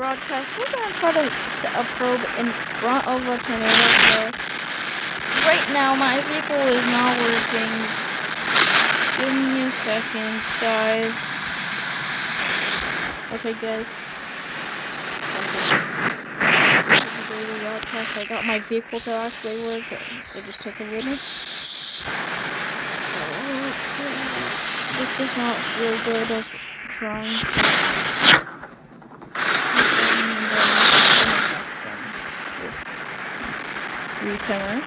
broadcast, we're gonna try to set a probe in front of a tornado. Right now, my vehicle is not working. Give me a second, guys. Okay, guys. I got my vehicle to actually work. It just took a minute. This does not feel good of trying to... Retimer.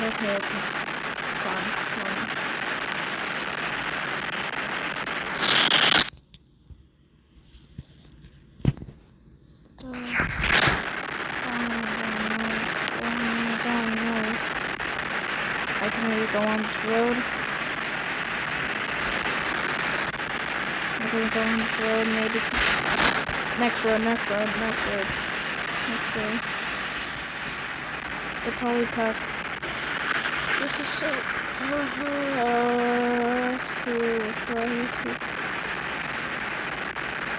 Okay. Fine. I can maybe go on this road. I'm gonna go on this road, maybe. Next road. It probably passed. This is so tough to try to.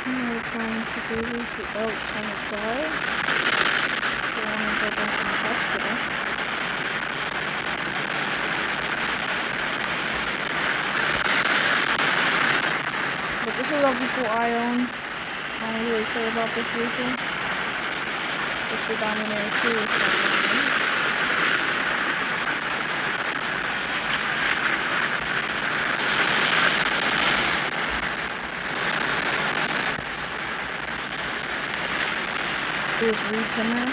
I'm trying to do this without trying to die. I want to go back to the hospital. But this is a vehicle I own. I don't really care about this vehicle. It's the Dominator 2. Here's Retimer.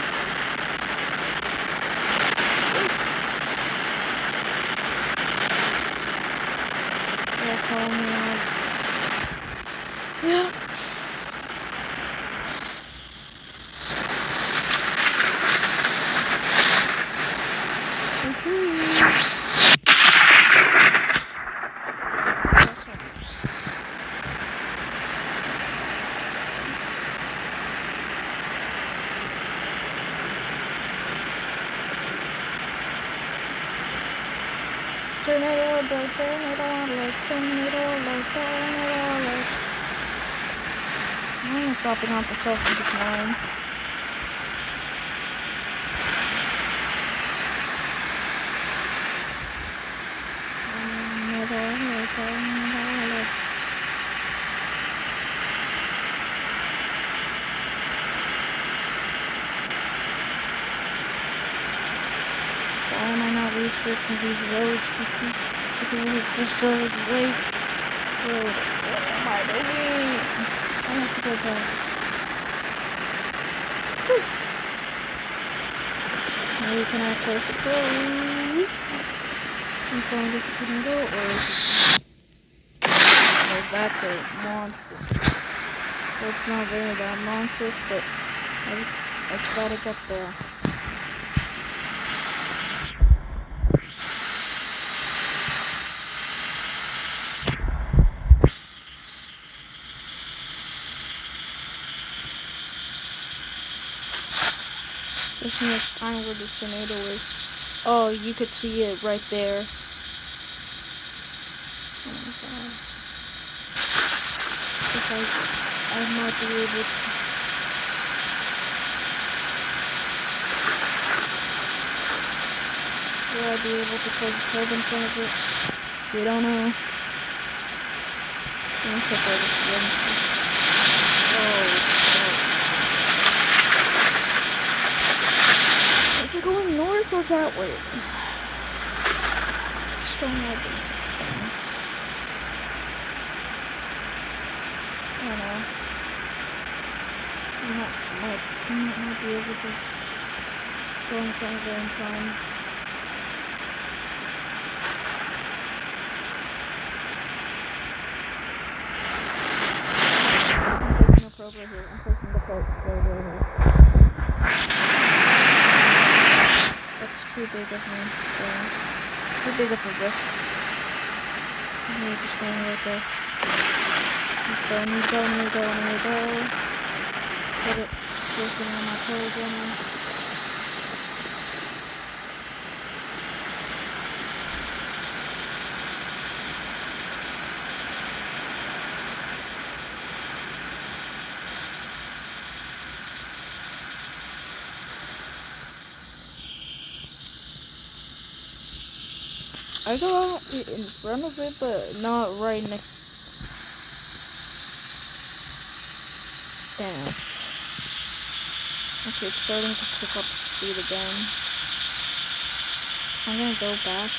They're calling me out. Yeah. I'm gonna stop it on the sausage line. Why am I not researching these roads? Because it's just a great road. What am I doing? I have to go back. Maybe can I close the door? I'm going to tornado, or that's a monster. Well, it's not really that monstrous, but I just gotta get there. Just need to find where this tornado is. Oh, you could see it right there. Oh my god. I might be able to. Will I be able to close the probe in front of it? We don't know. Let me check where this is. Is it going north or that way? Just don't know these things. I don't know. I might not be able to go in front of it in time. I'm taking the probe right here. I'm taking the probe right here. Too big of me. Too big of a risk. I'm just going right there. Need go. Put it working on my toes on me. I go out in front of it, but not right next. Damn. Okay, it's starting to pick up speed again. I'm gonna go back.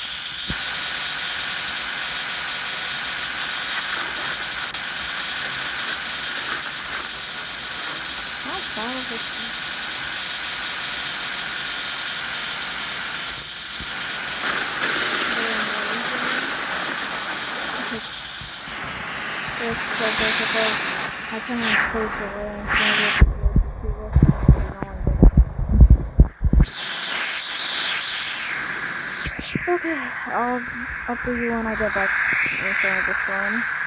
How far is it? It's so difficult. I can't even close the way. I'm trying to get okay, I'll update you when I get back in front of the storm.